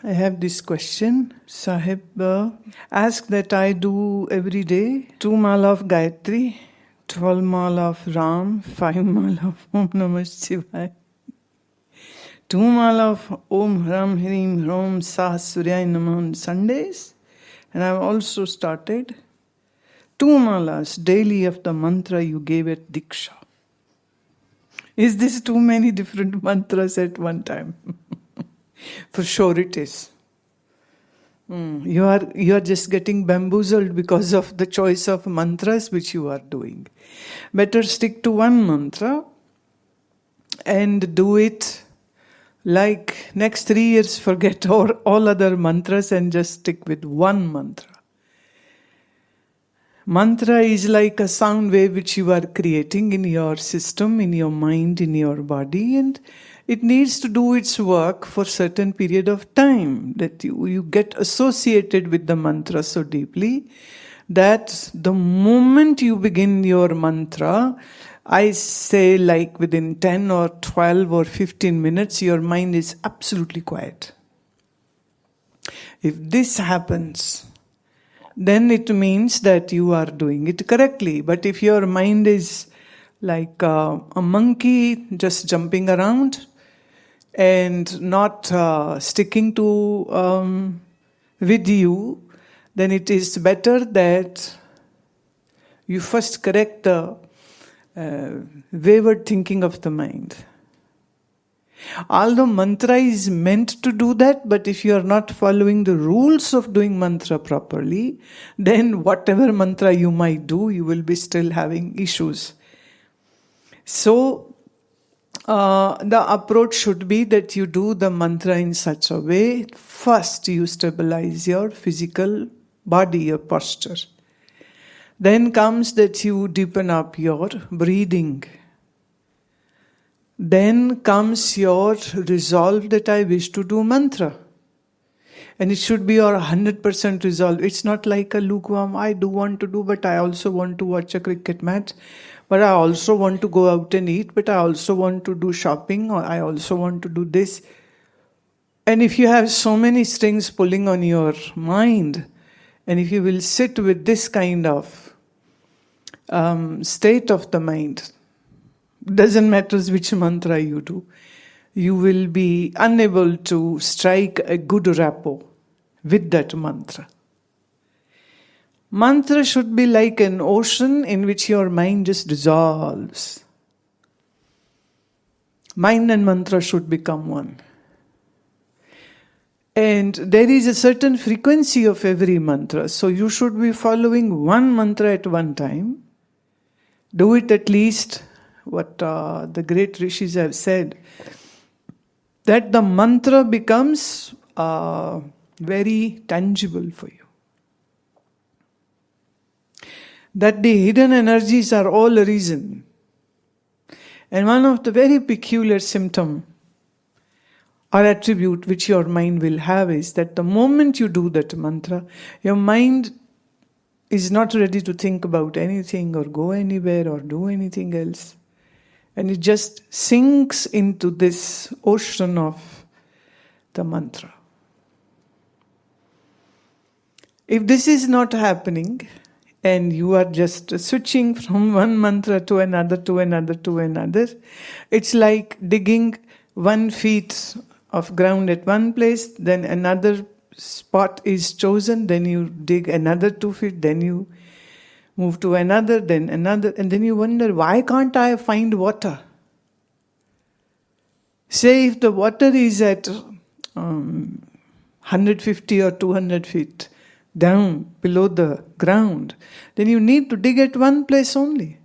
I have this question. Sahib asked that I do every day 2 mala of Gayatri, 12 mala of Ram, 5 mala of Om Namah Shivaya, 2 mala of Om Hram Hrim Hrom Sah Suryaya Namah on Sundays. And I've also started 2 malas daily of the mantra you gave at Diksha. Is this too many different mantras at one time? For sure it is. You are just getting bamboozled because of the choice of mantras which you are doing. Better stick to one mantra and do it like next 3 years forget all other mantras and just stick with one mantra. Mantra is like a sound wave which you are creating in your system, in your mind, in your body, and it needs to do its work for a certain period of time, that you get associated with the mantra so deeply that the moment you begin your mantra, I say like within 10 or 12 or 15 minutes, your mind is absolutely quiet. If this happens, then it means that you are doing it correctly. But if your mind is like a monkey just jumping around and not sticking to with you, then it is better that you first correct the wayward thinking of the mind. Although mantra is meant to do that, but if you are not following the rules of doing mantra properly, then whatever mantra you might do, you will be still having issues. So, the approach should be that you do the mantra in such a way, first you stabilize your physical body, your posture. Then comes that you deepen up your breathing. Then comes your resolve that I wish to do mantra. And it should be your 100% resolve. It's not like a lukewarm, I do want to do, but I also want to watch a cricket match. But I also want to go out and eat, but I also want to do shopping, or I also want to do this. And if you have so many strings pulling on your mind, and if you will sit with this kind of state of the mind, doesn't matter which mantra you do, you will be unable to strike a good rapport with that mantra. Mantra should be like an ocean in which your mind just dissolves. Mind and mantra should become one. And there is a certain frequency of every mantra. So you should be following one mantra at one time. Do it at least what the great rishis have said, that the mantra becomes very tangible for you. That the hidden energies are all a reason. And one of the very peculiar symptom or attribute which your mind will have is that the moment you do that mantra, your mind is not ready to think about anything or go anywhere or do anything else. And it just sinks into this ocean of the mantra. If this is not happening, and you are just switching from one mantra to another, to another, to another, it's like digging 1 feet of ground at one place, then another spot is chosen, then you dig another 2 feet, then you move to another, then another, and then you wonder, why can't I find water? Say if the water is at 150 or 200 feet down below the ground, then you need to dig at one place only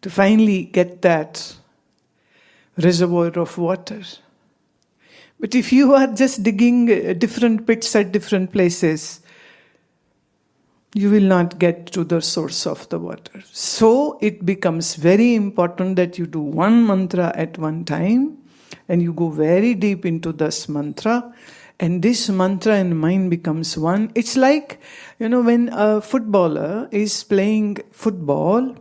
to finally get that reservoir of water. But if you are just digging different pits at different places, you will not get to the source of the water. So it becomes very important that you do one mantra at one time and you go very deep into this mantra, and this mantra and mind becomes one. It's like, when a footballer is playing football,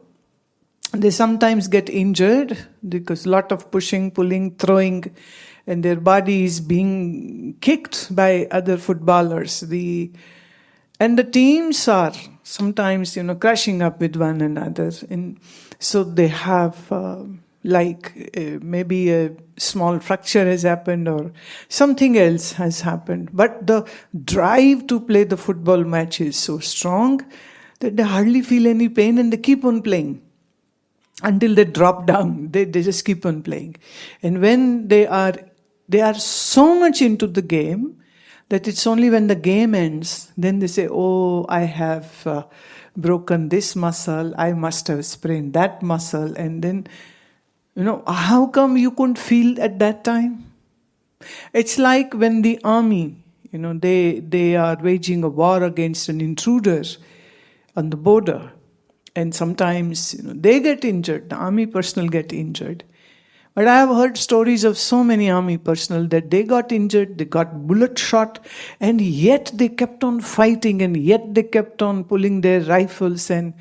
they sometimes get injured because a lot of pushing, pulling, throwing, and their body is being kicked by other footballers. And the teams are sometimes, crashing up with one another. And so they have maybe a small fracture has happened or something else has happened. But the drive to play the football match is so strong that they hardly feel any pain and they keep on playing until they drop down. They just keep on playing. And when they are so much into the game that it's only when the game ends, then they say, oh, I have broken this muscle, I must have sprained that muscle. And then, how come you couldn't feel at that time? It's like when the army, they are waging a war against an intruder on the border. And sometimes, they get injured, the army personnel get injured. But I have heard stories of so many army personnel that they got injured, they got bullet shot, and yet they kept on fighting, and yet they kept on pulling their rifles and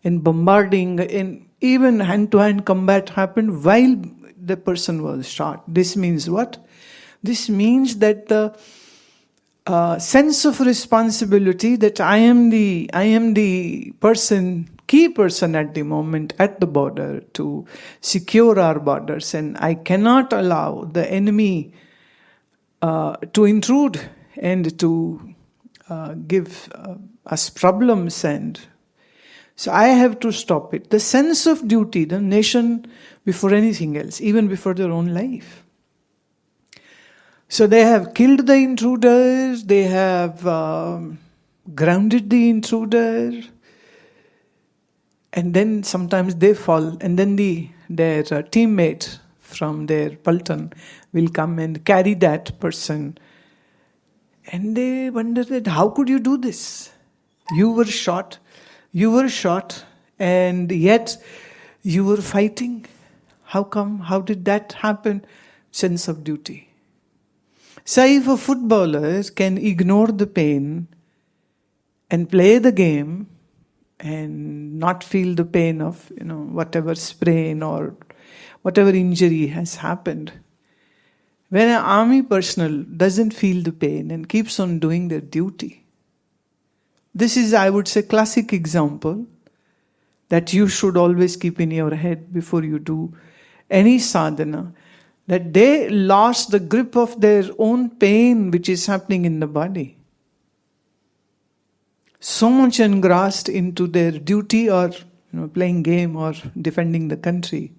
bombarding, and even hand-to-hand combat happened while the person was shot. This means what? This means that the sense of responsibility that I am the person, key person at the moment at the border to secure our borders, and I cannot allow the enemy to intrude and to give us problems, and so I have to stop it. The sense of duty, the nation before anything else, even before their own life. So they have killed the intruders, they have grounded the intruder, and then sometimes they fall, and then their teammate from their Paltan will come and carry that person. And they wonder that how could you do this? You were shot, and yet you were fighting. How come? How did that happen? Sense of duty. So if a footballer can ignore the pain and play the game and not feel the pain of, whatever sprain or whatever injury has happened, when an army personnel doesn't feel the pain and keeps on doing their duty, this is, I would say, classic example that you should always keep in your head before you do any sadhana, that they lost the grip of their own pain which is happening in the body. So much engrossed into their duty or playing game or defending the country.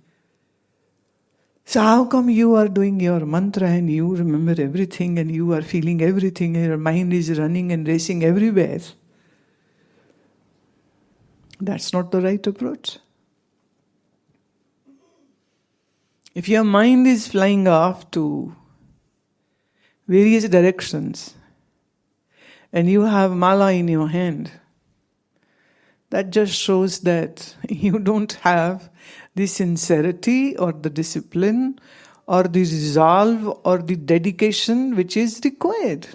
So how come you are doing your mantra and you remember everything and you are feeling everything and your mind is running and racing everywhere? That's not the right approach. If your mind is flying off to various directions and you have mala in your hand, that just shows that you don't have the sincerity or the discipline or the resolve or the dedication which is required.